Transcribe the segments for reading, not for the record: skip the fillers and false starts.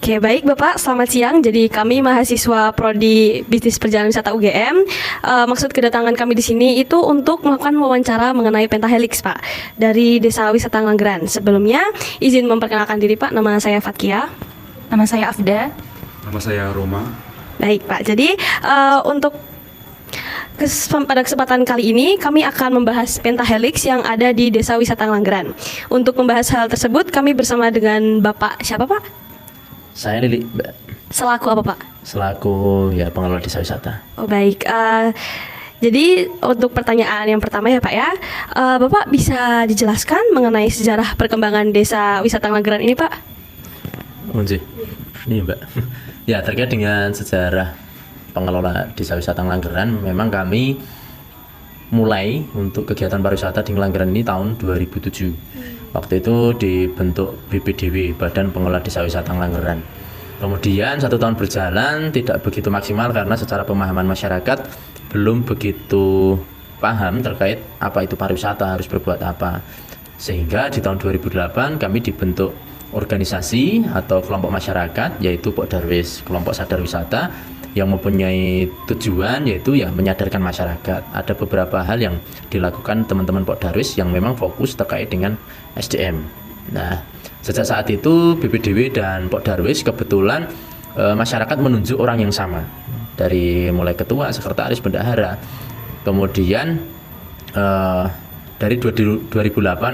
Oke, baik Bapak, selamat siang. Jadi kami mahasiswa Prodi Bisnis Perjalanan Wisata UGM. Maksud kedatangan kami di sini itu untuk melakukan wawancara mengenai Pentahelix, Pak, dari Desa Wisata Ngelanggeran. Sebelumnya, izin memperkenalkan diri, Pak. Nama saya Fatkia. Nama saya Afda. Nama saya Roma. Baik, Pak. Jadi untuk pada kesempatan kali ini kami akan membahas Pentahelix yang ada di Desa Wisata Ngelanggeran. Untuk membahas hal tersebut, kami bersama dengan Bapak siapa, Pak? Saya Lili, Mbak. Selaku apa, Pak? Selaku pengelola desa wisata. Oh, baik. Jadi untuk pertanyaan yang pertama ya Pak ya, Bapak bisa dijelaskan mengenai sejarah perkembangan Desa Wisata Ngelanggeran ini, Pak? Ini Mbak. Ya, terkait dengan sejarah pengelola desa wisata Ngelanggeran, memang kami mulai untuk kegiatan pariwisata di Ngelanggeran ini tahun 2007. Waktu itu dibentuk BPDW, Badan Pengelola Desa Wisata Ngelanggeran. Kemudian 1 tahun berjalan tidak begitu maksimal karena secara pemahaman masyarakat belum begitu paham terkait apa itu pariwisata, harus berbuat apa. Sehingga di tahun 2008 kami dibentuk organisasi atau kelompok masyarakat, yaitu Pok Darwis, kelompok sadar wisata, yang mempunyai tujuan yaitu menyadarkan masyarakat. Ada beberapa hal yang dilakukan teman-teman Pok Darwis yang memang fokus terkait dengan SDM. Nah, sejak saat itu BPDW dan Pok Darwis kebetulan masyarakat menunjuk orang yang sama, dari mulai ketua, sekretaris, bendahara. Kemudian dari 2008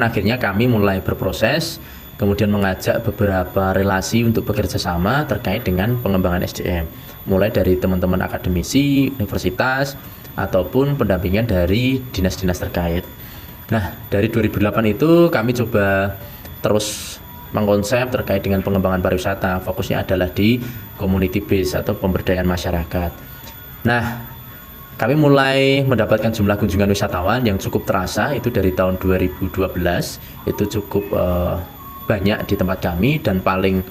akhirnya kami mulai berproses, kemudian mengajak beberapa relasi untuk bekerja sama terkait dengan pengembangan SDM, mulai dari teman-teman akademisi, universitas, ataupun pendampingan dari dinas-dinas terkait. Nah, dari 2008 itu kami coba terus mengkonsep terkait dengan pengembangan pariwisata. Fokusnya adalah di community base atau pemberdayaan masyarakat. Nah, kami mulai mendapatkan jumlah kunjungan wisatawan yang cukup terasa itu dari tahun 2012. Itu cukup banyak di tempat kami, dan paling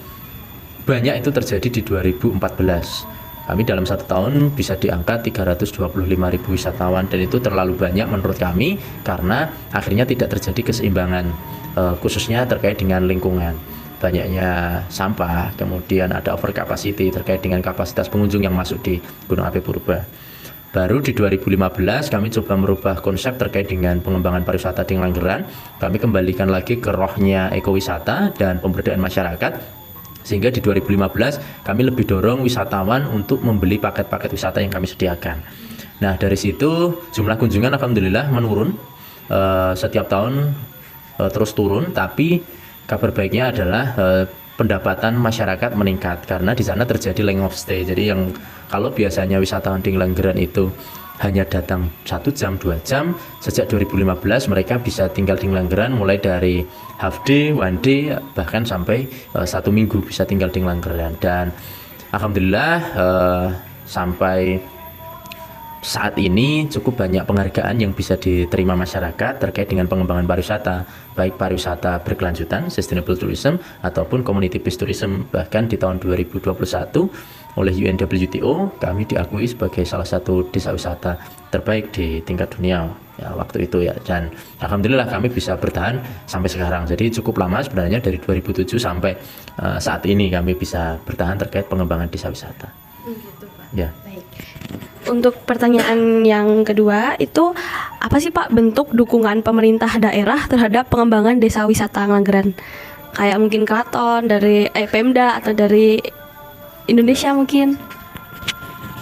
banyak itu terjadi di 2014. Kami dalam 1 tahun bisa diangkat 325.000 wisatawan, dan itu terlalu banyak menurut kami karena akhirnya tidak terjadi keseimbangan, khususnya terkait dengan lingkungan. Banyaknya sampah, kemudian ada over capacity terkait dengan kapasitas pengunjung yang masuk di Gunung Api Purba. Baru di 2015 kami coba merubah konsep terkait dengan pengembangan pariwisata di Ngelanggeran. Kami kembalikan lagi ke rohnya ekowisata dan pemberdayaan masyarakat, sehingga di 2015 kami lebih dorong wisatawan untuk membeli paket-paket wisata yang kami sediakan. Nah, dari situ jumlah kunjungan alhamdulillah menurun, setiap tahun terus turun, tapi kabar baiknya adalah pendapatan masyarakat meningkat karena di sana terjadi length of stay. Jadi yang kalau biasanya wisatawan di Ngelanggeran itu hanya datang 1 jam, 2 jam, sejak 2015 mereka bisa tinggal di Ngelanggeran mulai dari half day, 1 day, bahkan sampai 1 minggu bisa tinggal di Ngelanggeran. Dan alhamdulillah sampai saat ini cukup banyak penghargaan yang bisa diterima masyarakat terkait dengan pengembangan pariwisata, baik pariwisata berkelanjutan, sustainable tourism, ataupun community based tourism. Bahkan di tahun 2021 oleh UNWTO kami diakui sebagai salah satu desa wisata terbaik di tingkat dunia waktu itu ya. Dan alhamdulillah kami bisa bertahan sampai sekarang. Jadi cukup lama sebenarnya, dari 2007 sampai saat ini kami bisa bertahan terkait pengembangan desa wisata. Gitu, Pak. Ya. Baik. Untuk pertanyaan yang kedua itu, apa sih Pak bentuk dukungan pemerintah daerah terhadap pengembangan desa wisata Ngelanggeran? Kayak mungkin keraton, dari Pemda, atau dari Indonesia mungkin?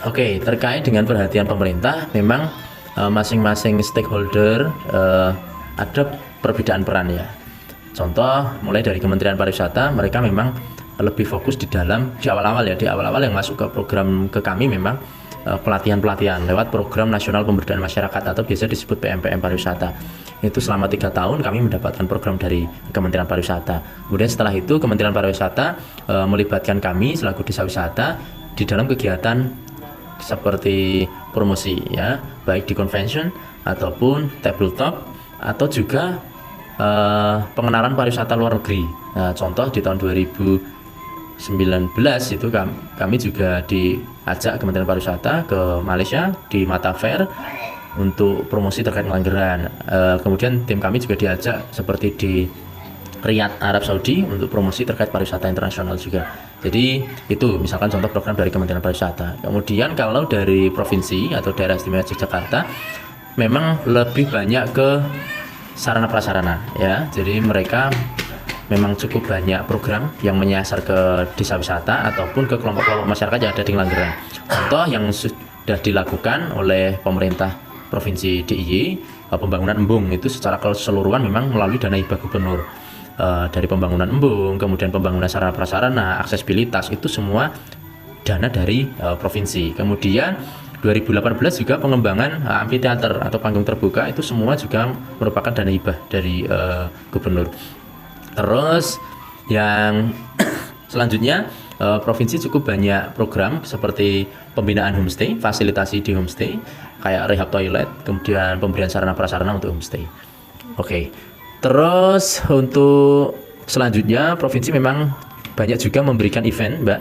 Oke, terkait dengan perhatian pemerintah, memang masing-masing stakeholder ada perbedaan peran ya. Contoh, mulai dari Kementerian Pariwisata, mereka memang lebih fokus di awal-awal yang masuk ke program ke kami memang pelatihan-pelatihan lewat Program Nasional Pemberdayaan Masyarakat atau biasa disebut PMPM Pariwisata. Itu selama 3 tahun kami mendapatkan program dari Kementerian Pariwisata. Kemudian setelah itu Kementerian Pariwisata melibatkan kami selaku desa wisata di dalam kegiatan seperti promosi ya, baik di convention ataupun tabletop, atau juga pengenalan pariwisata luar negeri. Nah, contoh di tahun 2019 itu kami juga diajak Kementerian Pariwisata ke Malaysia di Mata Fair untuk promosi terkait Ngelanggeran. Kemudian tim kami juga diajak seperti di Riyadh Arab Saudi untuk promosi terkait pariwisata internasional juga. Jadi itu misalkan contoh program dari Kementerian Pariwisata. Kemudian kalau dari provinsi atau daerah istimewa Yogyakarta memang lebih banyak ke sarana prasarana ya. Jadi mereka memang cukup banyak program yang menyasar ke desa wisata ataupun ke kelompok-kelompok masyarakat yang ada di Ngelanggeran. Contoh yang sudah dilakukan oleh pemerintah Provinsi DIY, pembangunan embung itu secara keseluruhan memang melalui dana hibah gubernur. Dari pembangunan embung, kemudian pembangunan sarana prasarana, aksesibilitas itu semua dana dari provinsi. Kemudian 2018 juga pengembangan amphitheater atau panggung terbuka itu semua juga merupakan dana hibah dari gubernur. Terus yang selanjutnya provinsi cukup banyak program seperti pembinaan homestay, fasilitasi di homestay kayak rehab toilet, kemudian pemberian sarana prasarana untuk homestay. Oke. Terus untuk selanjutnya provinsi memang banyak juga memberikan event, Mbak,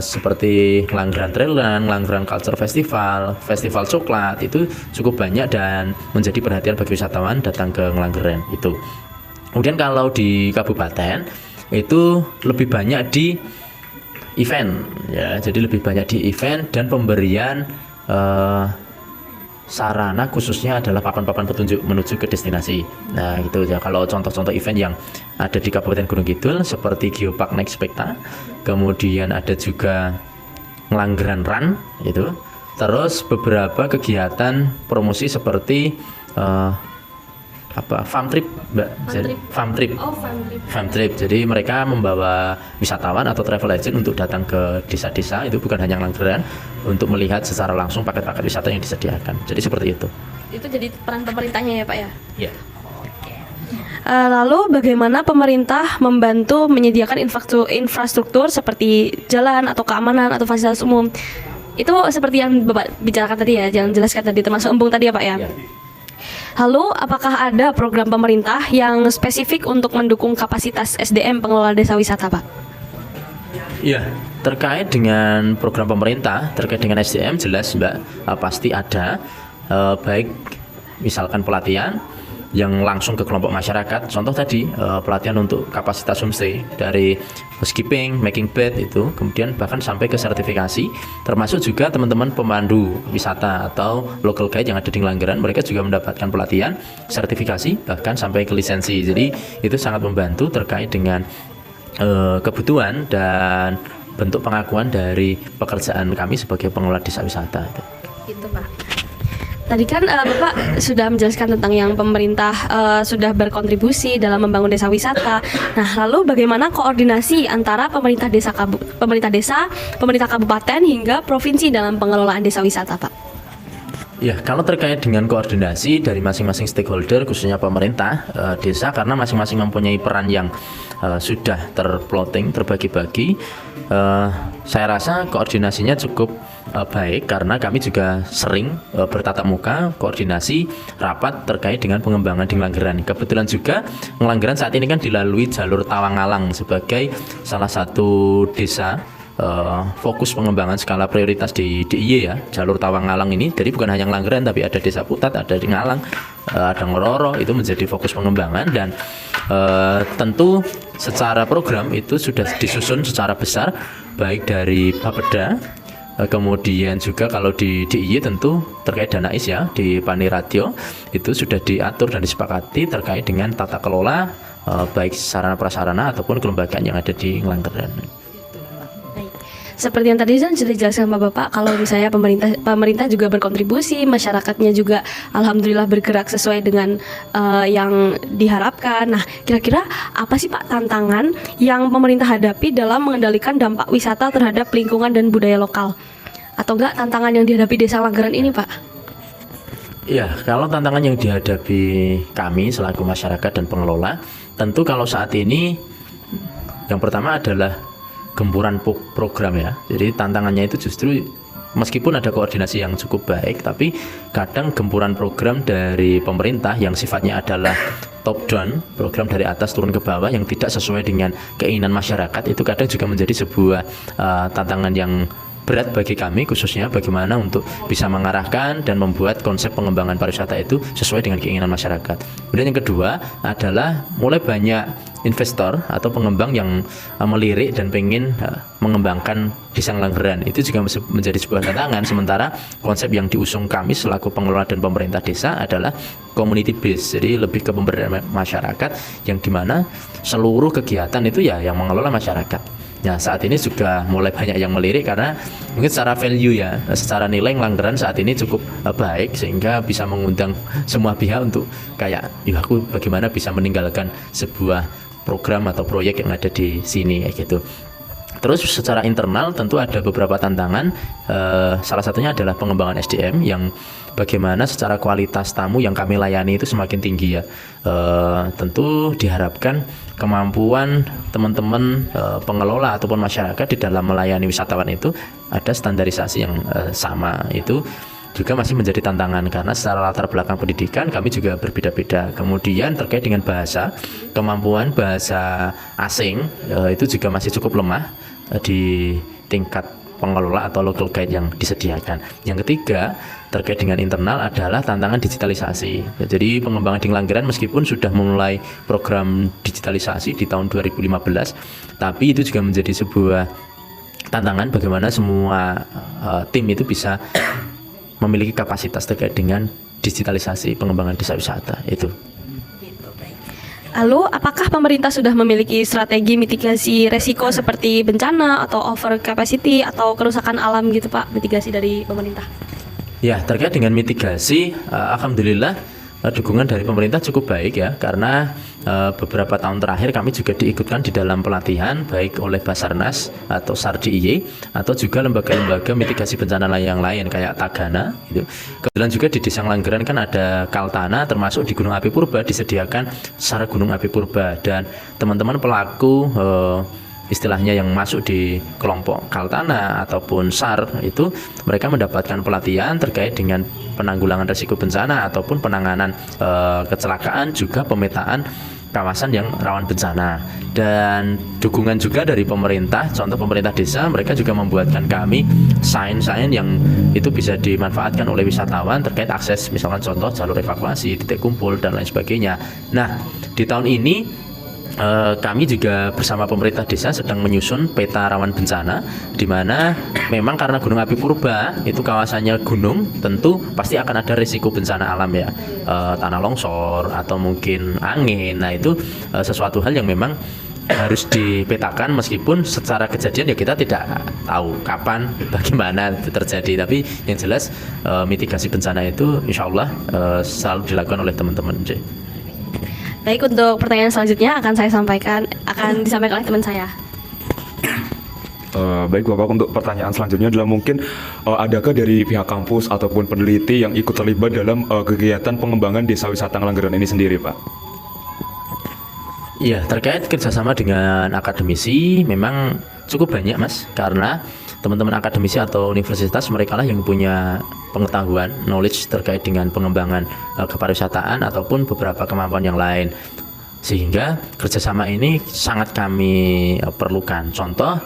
seperti Ngelanggeran Trail Run, Ngelanggeran Culture Festival, Festival Coklat itu cukup banyak dan menjadi perhatian bagi wisatawan datang ke Ngelanggeran itu. Kemudian kalau di kabupaten itu lebih banyak di event ya, jadi lebih banyak di event dan pemberian sarana khususnya adalah papan-papan petunjuk menuju ke destinasi. Nah gitu ya, kalau contoh-contoh event yang ada di Kabupaten Gunung Kidul seperti Geopark Next Specta, kemudian ada juga Ngelanggeran Run itu, terus beberapa kegiatan promosi seperti farm trip, Mbak. Farm trip. Oh, farm trip. Farm trip. Jadi mereka membawa wisatawan atau travel agent untuk datang ke desa-desa, itu bukan hanya Ngelanggeran, untuk melihat secara langsung paket-paket wisata yang disediakan. Jadi seperti itu. Itu jadi peran pemerintahnya ya, Pak ya? Iya. Lalu bagaimana pemerintah membantu menyediakan infrastruktur seperti jalan atau keamanan atau fasilitas umum? Itu seperti yang Bapak bicarakan tadi ya, yang jelaskan tadi termasuk embung tadi ya, Pak ya? Iya. Lalu, apakah ada program pemerintah yang spesifik untuk mendukung kapasitas SDM pengelola desa wisata, Pak? Iya, terkait dengan program pemerintah, terkait dengan SDM jelas, Mbak, pasti ada, baik misalkan pelatihan yang langsung ke kelompok masyarakat. Contoh tadi pelatihan untuk kapasitas homestay dari housekeeping, making bed itu, kemudian bahkan sampai ke sertifikasi, termasuk juga teman-teman pemandu wisata atau local guide yang ada di Ngelanggeran, mereka juga mendapatkan pelatihan, sertifikasi, bahkan sampai ke lisensi. Jadi itu sangat membantu terkait dengan kebutuhan dan bentuk pengakuan dari pekerjaan kami sebagai pengelola desa wisata. Itu, Pak. Tadi kan Bapak sudah menjelaskan tentang yang pemerintah sudah berkontribusi dalam membangun desa wisata. Nah, lalu bagaimana koordinasi antara pemerintah desa, pemerintah kabupaten hingga provinsi dalam pengelolaan desa wisata, Pak? Ya, kalau terkait dengan koordinasi dari masing-masing stakeholder, khususnya pemerintah desa, karena masing-masing mempunyai peran yang sudah terplotting, terbagi-bagi, saya rasa koordinasinya cukup baik karena kami juga sering bertatap muka, koordinasi, rapat terkait dengan pengembangan di Ngelanggeran. Kebetulan juga Ngelanggeran saat ini kan dilalui jalur Tawangalang sebagai salah satu desa fokus pengembangan skala prioritas di DIY ya, jalur Tawangalang ini. Jadi bukan hanya Ngelanggeran tapi ada Desa Putat, ada di Ngalang, ada Ngororo, itu menjadi fokus pengembangan. Dan tentu secara program itu sudah disusun secara besar baik dari Bapeda, kemudian juga kalau di DIY tentu terkait dana is ya, di Paniratio itu sudah diatur dan disepakati terkait dengan tata kelola baik sarana prasarana ataupun kelembagaan yang ada di Ngelanggeran. Seperti yang tadi sudah dijelaskan sama Bapak, kalau misalnya pemerintah juga berkontribusi, masyarakatnya juga alhamdulillah bergerak sesuai dengan yang diharapkan. Nah, kira-kira apa sih Pak tantangan yang pemerintah hadapi dalam mengendalikan dampak wisata terhadap lingkungan dan budaya lokal? Atau enggak tantangan yang dihadapi Desa Ngelanggeran ini, Pak? Ya, kalau tantangan yang dihadapi kami selaku masyarakat dan pengelola, tentu kalau saat ini yang pertama adalah gempuran program ya. Jadi tantangannya itu justru meskipun ada koordinasi yang cukup baik, tapi kadang gempuran program dari pemerintah yang sifatnya adalah top down, program dari atas turun ke bawah yang tidak sesuai dengan keinginan masyarakat, itu kadang juga menjadi sebuah tantangan yang berat bagi kami, khususnya bagaimana untuk bisa mengarahkan dan membuat konsep pengembangan pariwisata itu sesuai dengan keinginan masyarakat. Kemudian yang kedua adalah mulai banyak investor atau pengembang yang melirik dan pengen mengembangkan desa Ngelanggeran. Itu juga menjadi sebuah tantangan. Sementara konsep yang diusung kami selaku pengelola dan pemerintah desa adalah community based, jadi lebih ke pemberdayaan masyarakat, yang dimana seluruh kegiatan itu ya yang mengelola masyarakat. Nah, saat ini juga mulai banyak yang melirik karena mungkin secara value ya, secara nilai Ngelanggeran saat ini cukup baik sehingga bisa mengundang semua pihak untuk kayak, ya aku bagaimana bisa meninggalkan sebuah program atau proyek yang ada di sini kayak gitu. Terus secara internal tentu ada beberapa tantangan, salah satunya adalah pengembangan SDM yang bagaimana secara kualitas tamu yang kami layani itu semakin tinggi ya. Tentu diharapkan kemampuan teman-teman pengelola ataupun masyarakat di dalam melayani wisatawan itu ada standarisasi yang sama. Itu juga masih menjadi tantangan karena secara latar belakang pendidikan kami juga berbeda-beda. Kemudian terkait dengan bahasa, kemampuan bahasa asing itu juga masih cukup lemah di tingkat pengelola atau local guide yang disediakan. Yang ketiga, terkait dengan internal adalah tantangan digitalisasi. Jadi pengembangan di Ngelanggeran meskipun sudah memulai program digitalisasi di tahun 2015, tapi itu juga menjadi sebuah tantangan bagaimana semua tim itu bisa memiliki kapasitas terkait dengan digitalisasi pengembangan desa wisata itu. Lalu, apakah pemerintah sudah memiliki strategi mitigasi resiko seperti bencana atau over capacity atau kerusakan alam gitu Pak, mitigasi dari pemerintah? Ya, terkait dengan mitigasi, alhamdulillah dukungan dari pemerintah cukup baik ya, karena beberapa tahun terakhir kami juga diikutkan di dalam pelatihan baik oleh Basarnas atau SAR DIY atau juga lembaga-lembaga mitigasi bencana yang lain kayak Tagana gitu. Kebetulan juga di Desa Ngelanggeran kan ada Kaltana, termasuk di Gunung Api Purba disediakan SAR Gunung Api Purba, dan teman-teman pelaku istilahnya yang masuk di kelompok Kaltana ataupun SAR itu mereka mendapatkan pelatihan terkait dengan penanggulangan risiko bencana ataupun penanganan kecelakaan, juga pemetaan kawasan yang rawan bencana. Dan dukungan juga dari pemerintah, contoh pemerintah desa, mereka juga membuatkan kami sign-sign yang itu bisa dimanfaatkan oleh wisatawan terkait akses, misalkan contoh jalur evakuasi, titik kumpul dan lain sebagainya. Nah, di tahun ini kami juga bersama pemerintah desa sedang menyusun peta rawan bencana, di mana memang karena Gunung Api Purba itu kawasannya gunung, tentu pasti akan ada risiko bencana alam ya, tanah longsor atau mungkin angin. Nah itu sesuatu hal yang memang harus dipetakan, meskipun secara kejadian ya kita tidak tahu kapan bagaimana itu terjadi, tapi yang jelas mitigasi bencana itu insya Allah selalu dilakukan oleh teman-teman. Baik, untuk pertanyaan selanjutnya akan disampaikan oleh teman saya. Baik Bapak, untuk pertanyaan selanjutnya adalah mungkin adakah dari pihak kampus ataupun peneliti yang ikut terlibat dalam kegiatan pengembangan desa wisata Ngelanggeran ini sendiri Pak? Iya, terkait kerjasama dengan akademisi memang cukup banyak Mas, karena teman-teman akademisi atau universitas mereka lah yang punya pengetahuan, knowledge terkait dengan pengembangan kepariwisataan ataupun beberapa kemampuan yang lain, sehingga kerjasama ini sangat kami perlukan. Contoh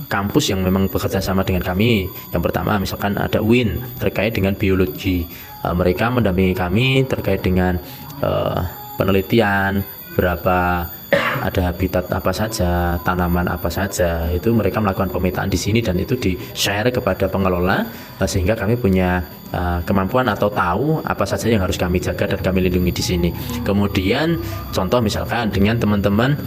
kampus yang memang bekerja sama dengan kami, yang pertama misalkan ada UIN terkait dengan biologi, mereka mendampingi kami terkait dengan penelitian berapa ada habitat apa saja, tanaman apa saja, itu mereka melakukan pemetaan di sini dan itu di-share kepada pengelola sehingga kami punya kemampuan atau tahu apa saja yang harus kami jaga dan kami lindungi di sini. Kemudian contoh misalkan dengan teman-teman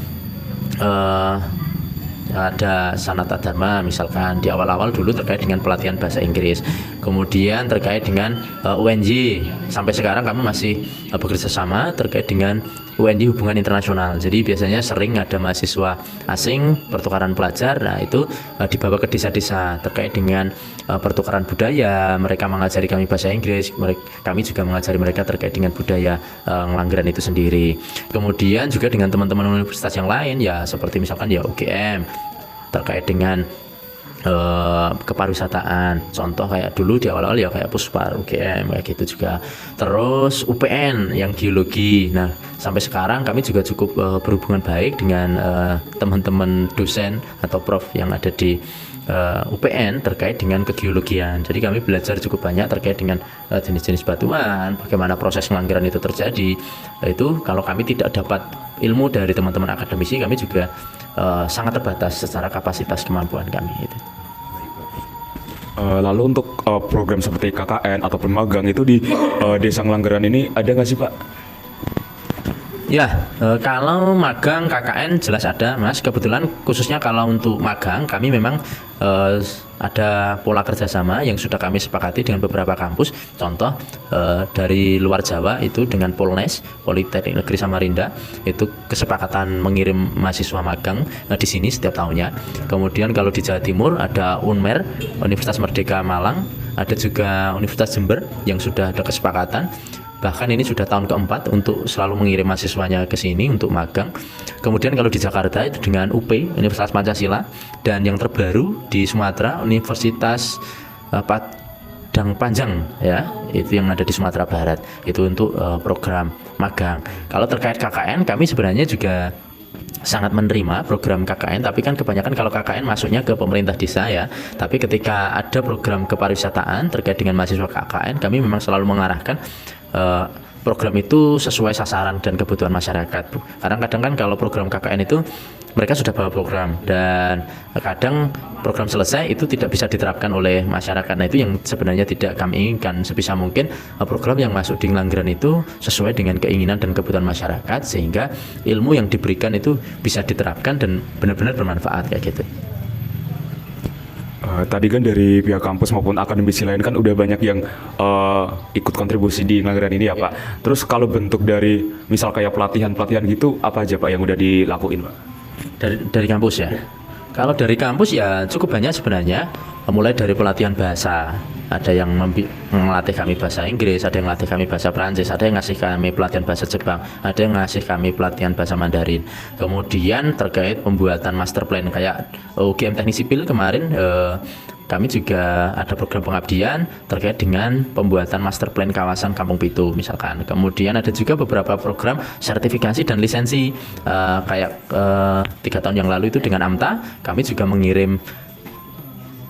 ada Sanata Dharma misalkan di awal-awal dulu terkait dengan pelatihan bahasa Inggris, kemudian terkait dengan UNJ, sampai sekarang kami masih bekerja sama terkait dengan UNJ hubungan internasional. Jadi biasanya sering ada mahasiswa asing pertukaran pelajar, nah itu dibawa ke desa-desa terkait dengan pertukaran budaya, mereka mengajari kami bahasa Inggris, kami juga mengajari mereka terkait dengan budaya Ngelanggeran itu sendiri. Kemudian juga dengan teman-teman universitas yang lain ya, seperti misalkan ya UGM terkait dengan kepariwisataan. Contoh kayak dulu di awal-awal ya kayak Puspar UGM kayak gitu juga. Terus UPN yang geologi. Nah, sampai sekarang kami juga cukup berhubungan baik dengan teman-teman dosen atau prof yang ada di UPN terkait dengan kegeologian. Jadi kami belajar cukup banyak terkait dengan jenis-jenis batuan, bagaimana proses ngelanggaran itu terjadi. Itu kalau kami tidak dapat ilmu dari teman-teman akademisi, kami juga sangat terbatas secara kapasitas kemampuan kami itu. Lalu untuk program seperti KKN ataupun magang itu di Desa Ngelanggeran ini ada nggak sih Pak? Ya, kalau magang KKN jelas ada, Mas. Kebetulan khususnya kalau untuk magang kami memang ada pola kerjasama yang sudah kami sepakati dengan beberapa kampus. Contoh dari luar Jawa itu dengan Polnes, Politeknik Negeri Samarinda, itu kesepakatan mengirim mahasiswa magang di sini setiap tahunnya. Kemudian kalau di Jawa Timur ada UNMER, Universitas Merdeka Malang, ada juga Universitas Jember yang sudah ada kesepakatan. Bahkan ini sudah tahun keempat untuk selalu mengirim mahasiswanya ke sini untuk magang. Kemudian kalau di Jakarta itu dengan UP, Universitas Pancasila, dan yang terbaru di Sumatera, Universitas Padang Panjang, ya, itu yang ada di Sumatera Barat. Itu untuk program magang. Kalau terkait KKN, kami sebenarnya juga sangat menerima program KKN, tapi kan kebanyakan kalau KKN masuknya ke pemerintah desa ya. Tapi ketika ada program kepariwisataan terkait dengan mahasiswa KKN, kami memang selalu mengarahkan program itu sesuai sasaran dan kebutuhan masyarakat, Bu. Kadang-kadang kan kalau program KKN itu mereka sudah bawa program dan kadang program selesai itu tidak bisa diterapkan oleh masyarakat. Nah, itu yang sebenarnya tidak kami inginkan. Sebisa mungkin program yang masuk di Ngelanggeran itu sesuai dengan keinginan dan kebutuhan masyarakat sehingga ilmu yang diberikan itu bisa diterapkan dan benar-benar bermanfaat kayak gitu. Tadi kan dari pihak kampus maupun akademisi lain kan udah banyak yang ikut kontribusi di Ngelanggeran ini ya Pak. Terus kalau bentuk dari misal kayak pelatihan-pelatihan gitu apa aja Pak yang udah dilakuin Pak? Dari kampus ya. Kalau dari kampus ya cukup banyak sebenarnya. Mulai dari pelatihan bahasa, ada yang melatih kami bahasa Inggris, ada yang melatih kami bahasa Prancis, ada yang ngasih kami pelatihan bahasa Jepang, ada yang ngasih kami pelatihan bahasa Mandarin. Kemudian terkait pembuatan master plan kayak UGM Teknik Sipil kemarin, kami juga ada program pengabdian terkait dengan pembuatan master plan kawasan Kampung Pitu misalkan. Kemudian ada juga beberapa program sertifikasi dan lisensi kayak 3 tahun yang lalu itu dengan AMTA kami juga mengirim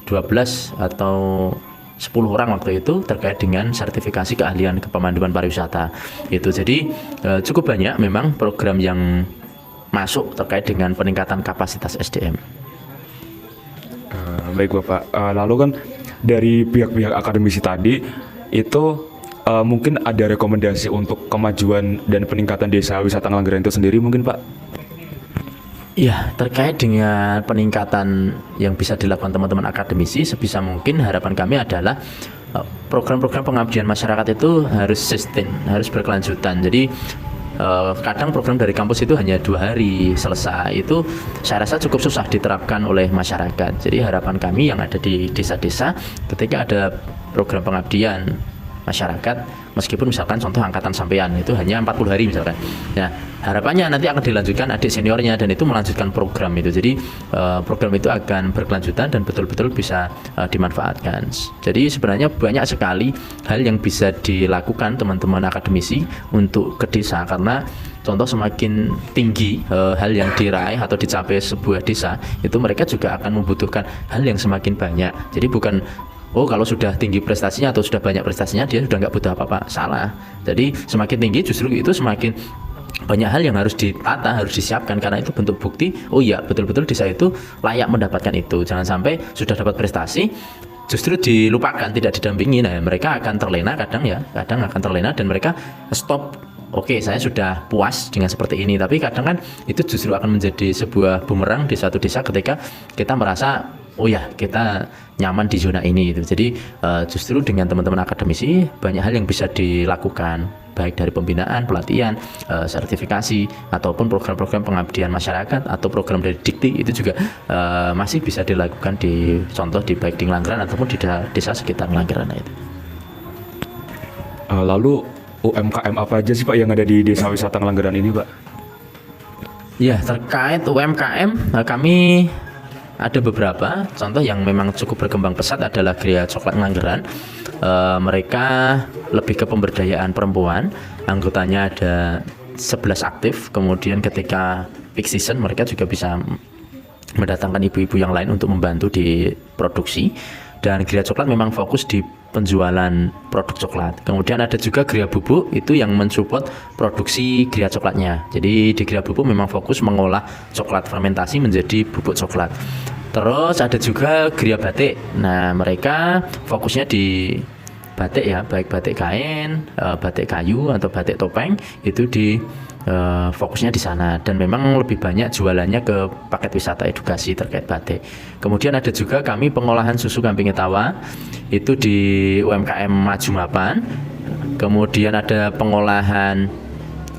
12 atau 10 orang waktu itu terkait dengan sertifikasi keahlian kepemanduan pariwisata itu. Jadi cukup banyak memang program yang masuk terkait dengan peningkatan kapasitas SDM. Baik Bapak, lalu kan dari pihak-pihak akademisi tadi itu mungkin ada rekomendasi untuk kemajuan dan peningkatan desa wisata Ngelanggeran itu sendiri mungkin Pak? Ya, terkait dengan peningkatan yang bisa dilakukan teman-teman akademisi, sebisa mungkin harapan kami adalah program-program pengabdian masyarakat itu harus sustain, harus berkelanjutan. Jadi kadang program dari kampus itu hanya 2 hari selesai, itu saya rasa cukup susah diterapkan oleh masyarakat. Jadi harapan kami yang ada di desa-desa ketika ada program pengabdian masyarakat, meskipun misalkan contoh angkatan sampean itu hanya 40 hari misalkan. Nah, harapannya nanti akan dilanjutkan adik seniornya dan itu melanjutkan program itu. Jadi program itu akan berkelanjutan dan betul-betul bisa dimanfaatkan. Jadi sebenarnya banyak sekali hal yang bisa dilakukan teman-teman akademisi untuk ke desa, karena contoh semakin tinggi hal yang diraih atau dicapai sebuah desa, itu mereka juga akan membutuhkan hal yang semakin banyak. Jadi bukan kalau sudah tinggi prestasinya atau sudah banyak prestasinya dia sudah nggak butuh apa-apa, salah. Jadi semakin tinggi justru itu semakin banyak hal yang harus ditata, harus disiapkan, karena itu bentuk bukti iya betul-betul desa itu layak mendapatkan itu. Jangan sampai sudah dapat prestasi justru dilupakan, tidak didampingi. Nah, mereka akan terlena kadang akan terlena dan mereka stop. Oke, saya sudah puas dengan seperti ini, tapi kadang kan itu justru akan menjadi sebuah bumerang di suatu desa ketika kita merasa kita nyaman di zona ini gitu. Jadi justru dengan teman-teman akademisi banyak hal yang bisa dilakukan, baik dari pembinaan, pelatihan, sertifikasi ataupun program-program pengabdian masyarakat atau program dari Dikti itu juga masih bisa dilakukan di contoh di baik di Ngelanggeran ataupun di desa sekitar Ngelanggeran itu. Lalu UMKM apa aja sih Pak yang ada di desa wisata Ngelanggeran ini Pak? Ya, terkait UMKM kami ada beberapa contoh yang memang cukup berkembang pesat adalah Geria Coklat Ngelanggeran. Mereka lebih ke pemberdayaan perempuan, anggotanya ada 11 aktif. Kemudian ketika peak season mereka juga bisa mendatangkan ibu-ibu yang lain untuk membantu di produksi. Dan Geria Coklat memang fokus di penjualan produk coklat. Kemudian ada juga Geria Bubuk, itu yang mensupport produksi Geria Coklatnya. Jadi di Geria Bubuk memang fokus mengolah coklat fermentasi menjadi bubuk coklat. Terus ada juga Geria Batik. Nah, mereka fokusnya di batik ya, baik batik kain, batik kayu atau batik topeng, itu di fokusnya di sana, dan memang lebih banyak jualannya ke paket wisata edukasi terkait batik. Kemudian ada juga kami pengolahan susu kambing etawa, itu di UMKM Maju Mapan. Kemudian ada pengolahan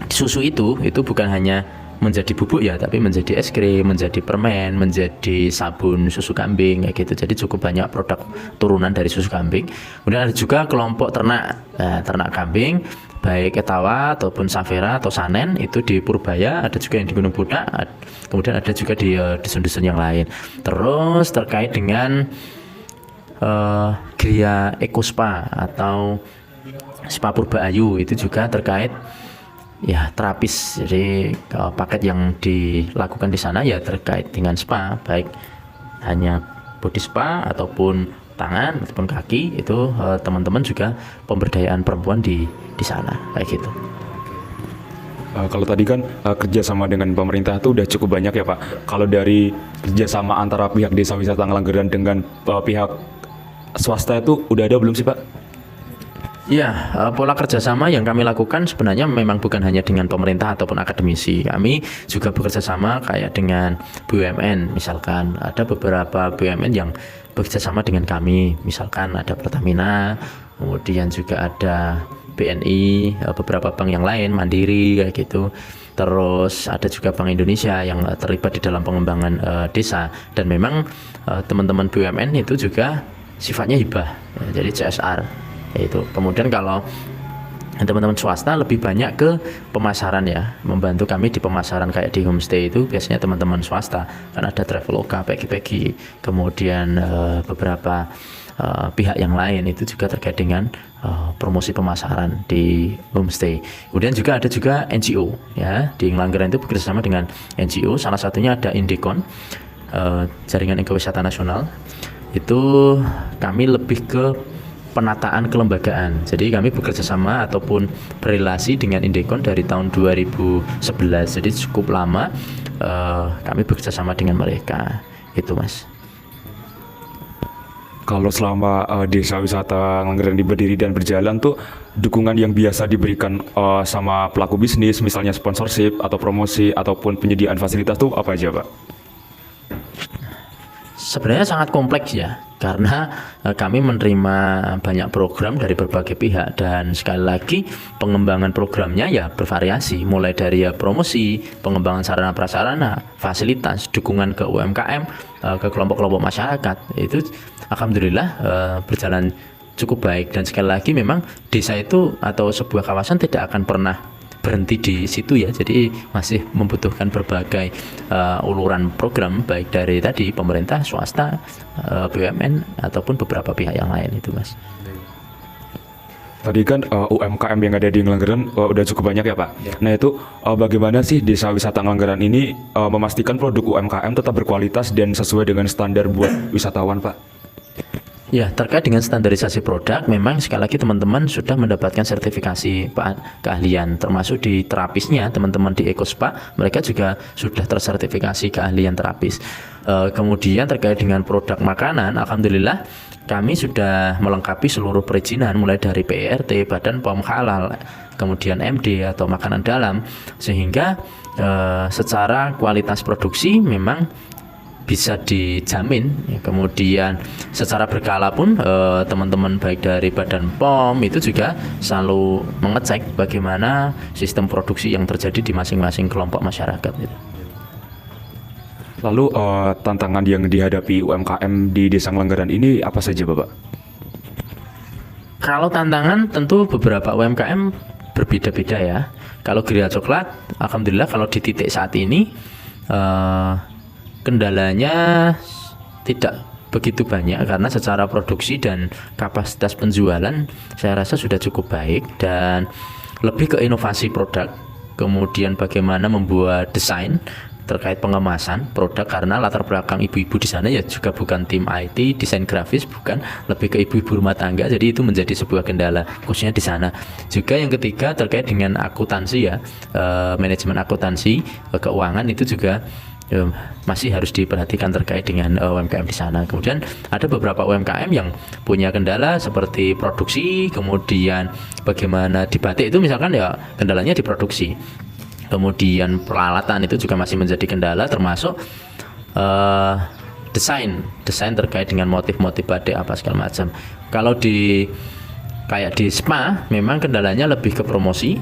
susu itu bukan hanya menjadi bubuk ya, tapi menjadi es krim, menjadi permen, menjadi sabun susu kambing kayak gitu. Jadi cukup banyak produk turunan dari susu kambing. Kemudian ada juga kelompok ternak, ternak kambing baik Etawa ataupun Savera atau Sanen, itu di Purbaya, ada juga yang di Gunung Budak, kemudian ada juga di dusun-dusun yang lain. Terus terkait dengan Geria Eco Spa atau Spa Purba Ayu, itu juga terkait ya terapis. Jadi paket yang dilakukan di sana ya terkait dengan spa, baik hanya body spa ataupun tangan ataupun kaki, itu teman-teman juga pemberdayaan perempuan di sana kayak gitu. Kalau tadi kan kerjasama dengan pemerintah itu udah cukup banyak ya Pak. Kalau dari kerjasama antara pihak Desa Wisata Ngelanggeran dengan pihak swasta itu udah ada belum sih Pak? Ya, pola kerjasama yang kami lakukan sebenarnya memang bukan hanya dengan pemerintah ataupun akademisi. Kami juga bekerja sama kayak dengan BUMN. Misalkan ada beberapa BUMN yang bekerja sama dengan kami. Misalkan ada Pertamina, kemudian juga ada BNI, beberapa bank yang lain, Mandiri kayak gitu. Terus ada juga Bank Indonesia yang terlibat di dalam pengembangan desa. Dan memang teman-teman BUMN itu juga sifatnya hibah, jadi CSR. Itu. Kemudian kalau teman-teman swasta lebih banyak ke pemasaran ya, membantu kami di pemasaran kayak di homestay itu biasanya teman-teman swasta, kan ada Traveloka, Pegi-Pegi, kemudian beberapa pihak yang lain itu juga terkait dengan promosi pemasaran di homestay. Kemudian juga ada juga NGO ya, di Ngelanggeran itu bekerjasama dengan NGO, salah satunya ada Indekon, Jaringan Ekowisata Nasional. Itu kami lebih ke penataan kelembagaan. Jadi kami bekerja sama ataupun berrelasi dengan Indekon dari tahun 2011. Jadi cukup lama kami bekerja sama dengan mereka. Itu Mas. Kalau selama Desa Wisata Ngelanggeran berdiri dan berjalan tuh, dukungan yang biasa diberikan sama pelaku bisnis, misalnya sponsorship atau promosi ataupun penyediaan fasilitas tuh apa aja Pak? Sebenarnya sangat kompleks ya, karena kami menerima banyak program dari berbagai pihak, dan sekali lagi pengembangan programnya ya bervariasi, mulai dari ya promosi, pengembangan sarana prasarana, fasilitas, dukungan ke UMKM, ke kelompok-kelompok masyarakat. Itu alhamdulillah berjalan cukup baik. Dan sekali lagi memang desa itu atau sebuah kawasan tidak akan pernah berhenti di situ ya, jadi masih membutuhkan berbagai uluran program baik dari tadi pemerintah, swasta, BUMN ataupun beberapa pihak yang lain itu Mas. Tadi kan UMKM yang ada di Ngelanggeran udah cukup banyak ya Pak. Ya. Nah itu bagaimana sih Desa Wisata Ngelanggeran ini memastikan produk UMKM tetap berkualitas dan sesuai dengan standar buat wisatawan Pak? Ya, terkait dengan standarisasi produk, memang sekali lagi teman-teman sudah mendapatkan sertifikasi keahlian, termasuk di terapisnya, teman-teman di EcoSpa, mereka juga sudah tersertifikasi keahlian terapis. Kemudian terkait dengan produk makanan, alhamdulillah kami sudah melengkapi seluruh perizinan, mulai dari PERT, Badan POM Halal, kemudian MD atau makanan dalam, sehingga secara kualitas produksi memang bisa dijamin. Kemudian secara berkala pun teman-teman baik dari Badan POM itu juga selalu mengecek bagaimana sistem produksi yang terjadi di masing-masing kelompok masyarakat. Lalu tantangan yang dihadapi UMKM di Desa Ngelanggeran ini apa saja Bapak? Kalau tantangan tentu beberapa UMKM berbeda-beda ya. Kalau Geria Coklat, alhamdulillah kalau di titik saat ini kendalanya tidak begitu banyak karena secara produksi dan kapasitas penjualan saya rasa sudah cukup baik, dan lebih ke inovasi produk, kemudian bagaimana membuat desain terkait pengemasan produk, karena latar belakang ibu-ibu di sana ya juga bukan tim IT, desain grafis, bukan, lebih ke ibu-ibu rumah tangga, jadi itu menjadi sebuah kendala khususnya di sana. Juga yang ketiga terkait dengan akuntansi ya, manajemen akuntansi, keuangan itu juga masih harus diperhatikan terkait dengan UMKM di sana. Kemudian ada beberapa UMKM yang punya kendala seperti produksi, kemudian bagaimana di batik itu misalkan ya kendalanya di produksi. Kemudian peralatan itu juga masih menjadi kendala, termasuk desain terkait dengan motif-motif batik apa segala macam. Kalau kayak di spa memang kendalanya lebih ke promosi,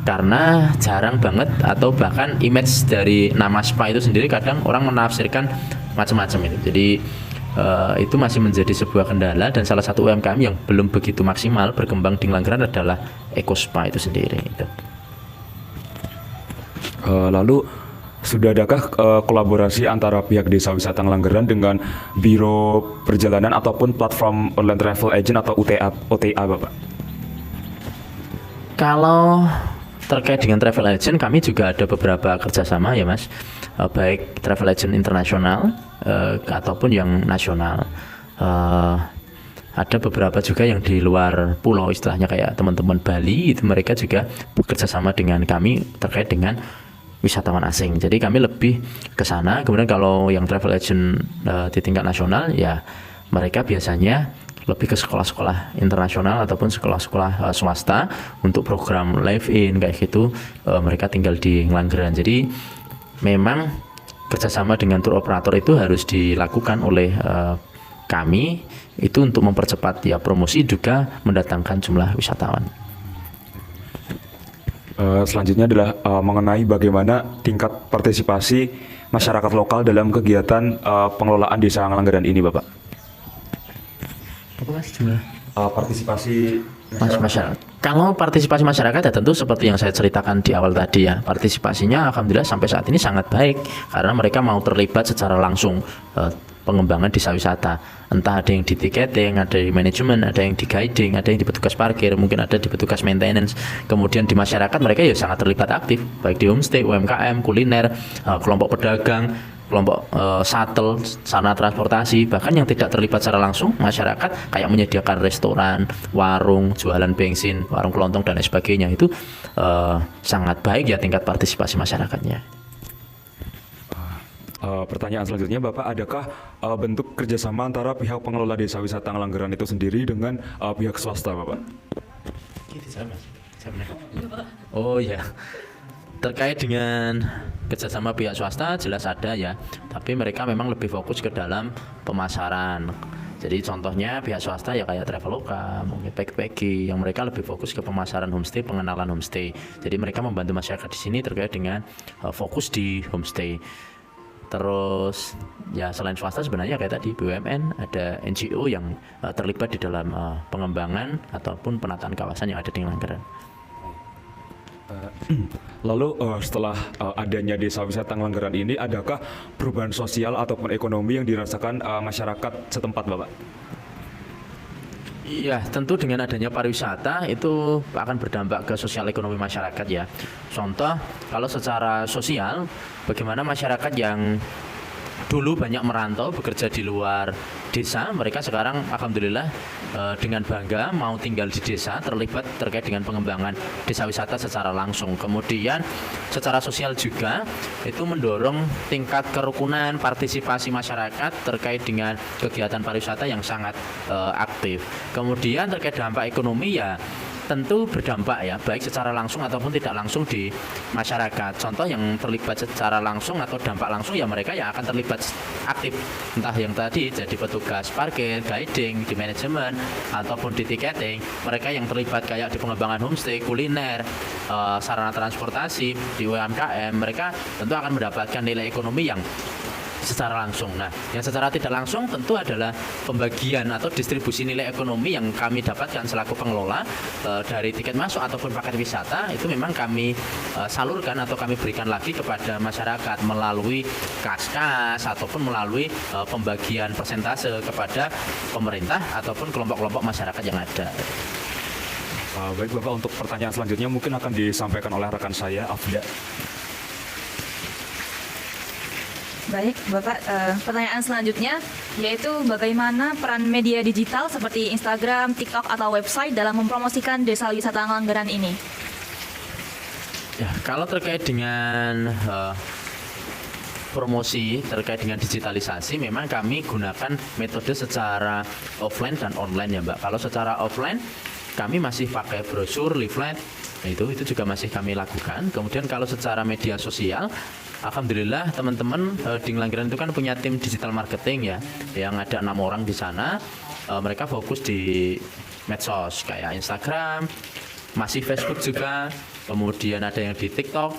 karena jarang banget atau bahkan image dari nama spa itu sendiri kadang orang menafsirkan macam-macam itu. Jadi itu masih menjadi sebuah kendala, dan salah satu UMKM yang belum begitu maksimal berkembang di Ngelanggeran adalah Eko Spa itu sendiri itu. Lalu sudah adakah kolaborasi antara pihak Desa Wisata Ngelanggeran dengan Biro Perjalanan ataupun platform online travel agent atau OTA Bapak? Kalau terkait dengan travel agent, kami juga ada beberapa kerjasama ya Mas, baik travel agent internasional ataupun yang nasional. Ada beberapa juga yang di luar pulau, istilahnya kayak teman-teman Bali, itu mereka juga bekerja sama dengan kami terkait dengan wisatawan asing. Jadi kami lebih ke sana. Kemudian kalau yang travel agent di tingkat nasional ya mereka biasanya lebih ke sekolah-sekolah internasional ataupun sekolah-sekolah swasta untuk program live in kayak gitu. Mereka tinggal di Ngelanggeran. Jadi memang kerjasama dengan tour operator itu harus dilakukan oleh kami itu untuk mempercepat ya promosi, juga mendatangkan jumlah wisatawan. Selanjutnya adalah mengenai bagaimana tingkat partisipasi masyarakat lokal dalam kegiatan pengelolaan Desa Ngelanggeran ini, Bapak. Apa Mas jumlah? Partisipasi Masyarakat. Kalau partisipasi masyarakat ya tentu seperti yang saya ceritakan di awal tadi ya, partisipasinya alhamdulillah sampai saat ini sangat baik karena mereka mau terlibat secara langsung pengembangan desa wisata. Entah ada yang di tiketing, ada di manajemen, ada yang di guiding, ada yang di petugas parkir, mungkin ada di petugas maintenance. Kemudian di masyarakat mereka ya sangat terlibat aktif, baik di homestay, UMKM, kuliner, kelompok pedagang, kelompok shuttle, sarana transportasi, bahkan yang tidak terlibat secara langsung masyarakat kayak menyediakan restoran, warung, jualan bensin, warung kelontong dan lain sebagainya, itu sangat baik ya tingkat partisipasi masyarakatnya. Pertanyaan selanjutnya, Bapak, adakah bentuk kerjasama antara pihak pengelola Desa Wisata Ngelanggeran itu sendiri dengan pihak swasta, Bapak? Oh ya, terkait dengan kerjasama pihak swasta jelas ada ya, tapi mereka memang lebih fokus ke dalam pemasaran. Jadi contohnya pihak swasta ya kayak Traveloka, mungkin Pagi yang mereka lebih fokus ke pemasaran homestay, pengenalan homestay. Jadi mereka membantu masyarakat di sini terkait dengan fokus di homestay. Terus ya selain swasta sebenarnya kayak tadi BUMN, ada NGO yang terlibat di dalam pengembangan ataupun penataan kawasan yang ada di Ngelanggeran. Lalu setelah adanya Desa Wisata Ngelanggeran ini, adakah perubahan sosial ataupun ekonomi yang dirasakan masyarakat setempat, Bapak? Iya, tentu dengan adanya pariwisata itu akan berdampak ke sosial ekonomi masyarakat ya. Contoh, kalau secara sosial, bagaimana masyarakat yang dulu banyak merantau bekerja di luar desa, mereka sekarang alhamdulillah dengan bangga mau tinggal di desa, terlibat terkait dengan pengembangan desa wisata secara langsung. Kemudian secara sosial juga itu mendorong tingkat kerukunan partisipasi masyarakat terkait dengan kegiatan pariwisata yang sangat aktif. Kemudian terkait dampak ekonomi ya tentu berdampak ya, baik secara langsung ataupun tidak langsung di masyarakat. Contoh yang terlibat secara langsung atau dampak langsung ya mereka yang akan terlibat aktif, entah yang tadi jadi petugas parkir, guiding, di manajemen ataupun di tiketing. Mereka yang terlibat kayak di pengembangan homestay, kuliner, sarana transportasi, di UMKM, mereka tentu akan mendapatkan nilai ekonomi yang secara langsung. Nah, yang secara tidak langsung tentu adalah pembagian atau distribusi nilai ekonomi yang kami dapatkan selaku pengelola dari tiket masuk ataupun paket wisata itu memang kami salurkan atau kami berikan lagi kepada masyarakat melalui kas-kas ataupun melalui pembagian persentase kepada pemerintah ataupun kelompok-kelompok masyarakat yang ada. Baik Bapak, untuk pertanyaan selanjutnya mungkin akan disampaikan oleh rekan saya, Afda. Baik, Bapak, pertanyaan selanjutnya yaitu bagaimana peran media digital seperti Instagram, TikTok, atau website dalam mempromosikan Desa Wisata Ngelanggeran ini? Ya, kalau terkait dengan promosi terkait dengan digitalisasi, memang kami gunakan metode secara offline dan online ya Mbak. Kalau secara offline kami masih pakai brosur, leaflet, itu juga masih kami lakukan. Kemudian kalau secara media sosial, alhamdulillah teman-teman di Ngelanggeran itu kan punya tim digital marketing ya, yang ada 6 orang di sana. Mereka fokus di medsos kayak Instagram, masih Facebook juga, kemudian ada yang di TikTok,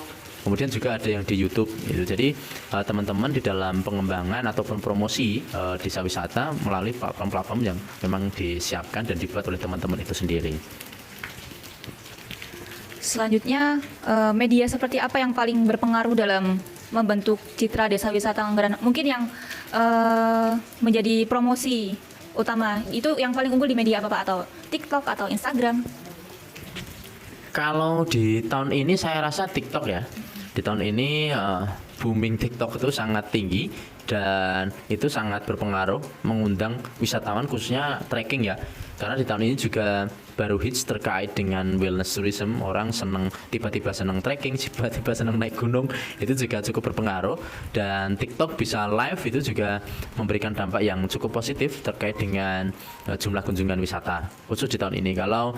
kemudian juga ada yang di YouTube gitu. Jadi teman-teman di dalam pengembangan ataupun promosi desa wisata melalui platform-platform yang memang disiapkan dan dibuat oleh teman-teman itu sendiri. Selanjutnya, media seperti apa yang paling berpengaruh dalam membentuk citra Desa Wisata Ngelanggeran? Mungkin yang menjadi promosi utama itu yang paling unggul di media apa Pak? Atau TikTok atau Instagram? Kalau di tahun ini saya rasa TikTok ya. Di tahun ini booming TikTok itu sangat tinggi dan itu sangat berpengaruh mengundang wisatawan khususnya trekking ya. Karena di tahun ini juga baru hits terkait dengan wellness tourism, orang senang tiba-tiba senang trekking, tiba-tiba senang naik gunung, itu juga cukup berpengaruh. Dan TikTok bisa live itu juga memberikan dampak yang cukup positif terkait dengan jumlah kunjungan wisata khusus di tahun ini. Kalau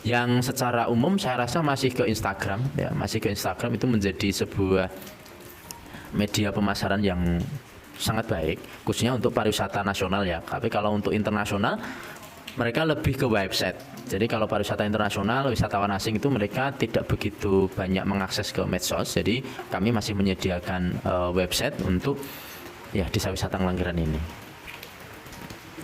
yang secara umum saya rasa masih ke Instagram ya, masih ke Instagram itu menjadi sebuah media pemasaran yang sangat baik khususnya untuk pariwisata nasional ya. Tapi kalau untuk internasional mereka lebih ke website. Jadi kalau pariwisata internasional, wisatawan asing itu mereka tidak begitu banyak mengakses ke medsos. Jadi kami masih menyediakan website untuk ya desa wisata Ngelanggeran ini.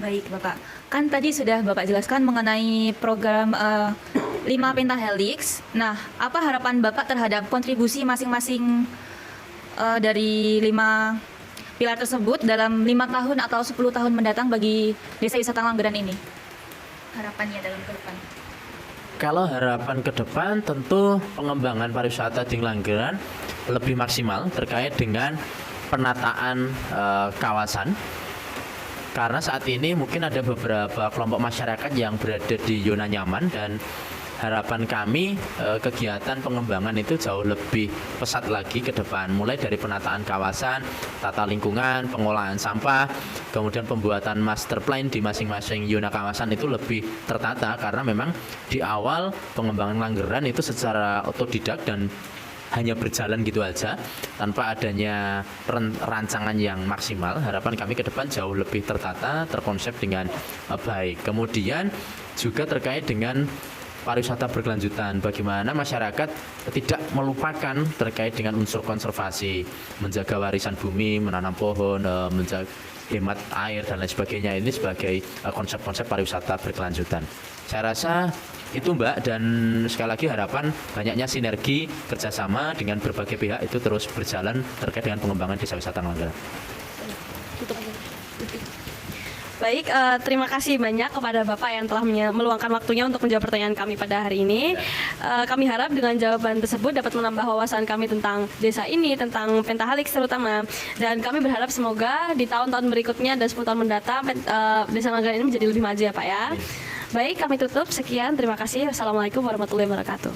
Baik Bapak, kan tadi sudah Bapak jelaskan mengenai program 5 Pentahelix. Nah, apa harapan Bapak terhadap kontribusi masing-masing dari 5 pilar tersebut dalam 5 tahun atau 10 tahun mendatang bagi Desa Wisata Ngelanggeran ini? Harapannya dalam ke depan. Kalau harapan ke depan tentu pengembangan pariwisata di Ngelanggeran lebih maksimal terkait dengan penataan kawasan. Karena saat ini mungkin ada beberapa kelompok masyarakat yang berada di zona nyaman dan harapan kami kegiatan pengembangan itu jauh lebih pesat lagi ke depan, mulai dari penataan kawasan, tata lingkungan, pengolahan sampah, kemudian pembuatan master plan di masing-masing zona kawasan itu lebih tertata karena memang di awal pengembangan Ngelanggeran itu secara otodidak dan hanya berjalan gitu aja tanpa adanya rancangan yang maksimal. Harapan kami ke depan jauh lebih tertata, terkonsep dengan baik. Kemudian juga terkait dengan pariwisata berkelanjutan, bagaimana masyarakat tidak melupakan terkait dengan unsur konservasi, menjaga warisan bumi, menanam pohon, menjaga hemat air dan lain sebagainya. Ini sebagai konsep-konsep pariwisata berkelanjutan. Saya rasa itu Mbak, dan sekali lagi harapan banyaknya sinergi kerjasama dengan berbagai pihak itu terus berjalan terkait dengan pengembangan desa wisata Ngelanggeran. Baik, terima kasih banyak kepada Bapak yang telah meluangkan waktunya untuk menjawab pertanyaan kami pada hari ini. Kami harap dengan jawaban tersebut dapat menambah wawasan kami tentang desa ini, tentang Pentahelix terutama. Dan kami berharap semoga di tahun-tahun berikutnya dan 10 tahun mendatang desa Ngelanggeran ini menjadi lebih maju ya Pak ya. Baik, kami tutup. Sekian, terima kasih. Wassalamualaikum warahmatullahi wabarakatuh.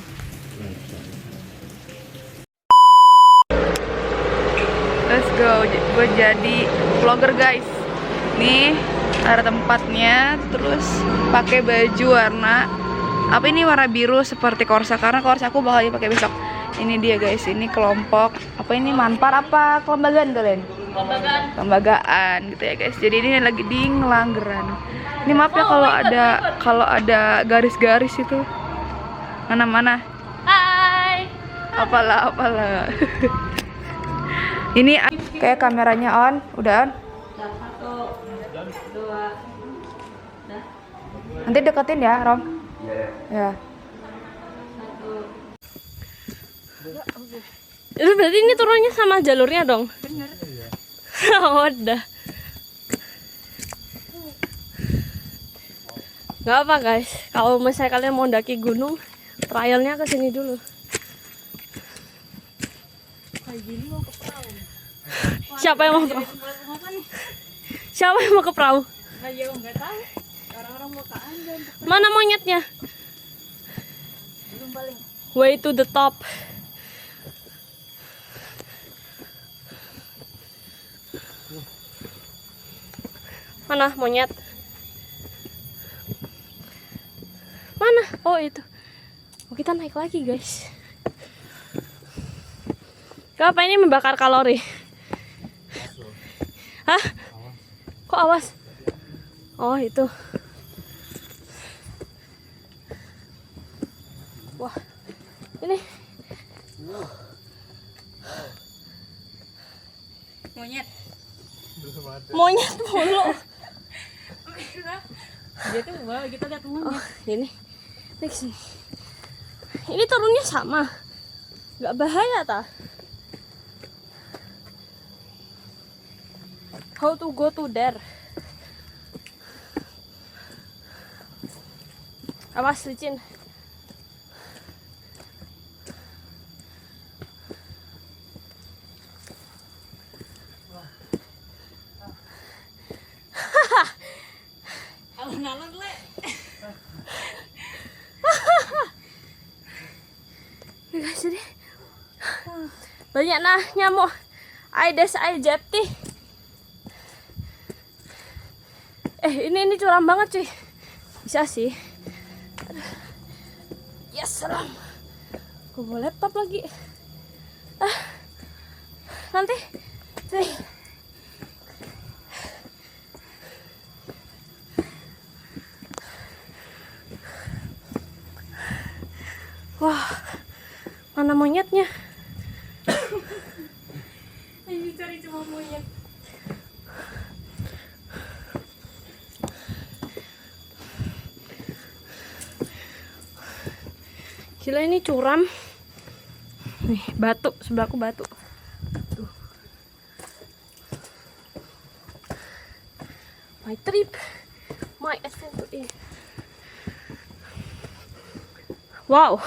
Let's go, gue jadi vlogger guys. Nih ada tempatnya, terus pakai baju warna apa ini, warna biru seperti Korsa, karena Korsa aku bakal dipakai besok. Ini dia guys, ini kelompok apa ini, manpar apa kelembagaan kalian? Kelembagaan gitu ya guys. Jadi ini lagi di Ngelanggeran. Ini maaf ya kalau ada garis-garis itu. Mana? Hai. Apalah. Ini kayak kameranya on, udah on. Nanti deketin ya, Rom. Ya. Itu berarti ini turunnya sama jalurnya dong? Bener. Oh, udah. Gak apa guys, kalau misalnya kalian mau daki gunung, trialnya ke sini dulu. Siapa yang mau ke perahu? Siapa yang mau ke perahu? Mana monyetnya? Way to the top. Mana monyet? Mana? Oh itu. Oh, kita naik lagi guys. Kenapa ini membakar kalori? Hah? Kok awas? Oh itu. Wah, ini monyet mulu. Dia tuh wow, kita lihat Oh, ini. Next nih. Ini turunnya sama. Nggak bahaya ta? How to go to there? Awas licin. alon-alon le. Ya guys, jadi banyak nah nyamuk Aedes aegypti. Ini curam banget cuy. Bisa sih. Ya salam. Gue bawa laptop lagi. Nanti sih. Wah, mana monyetnya? Ini cari cuma monyet. Gila ini curam. Nih, batu, sebelahku batu. Tuh. My trip. My adventure. Wow.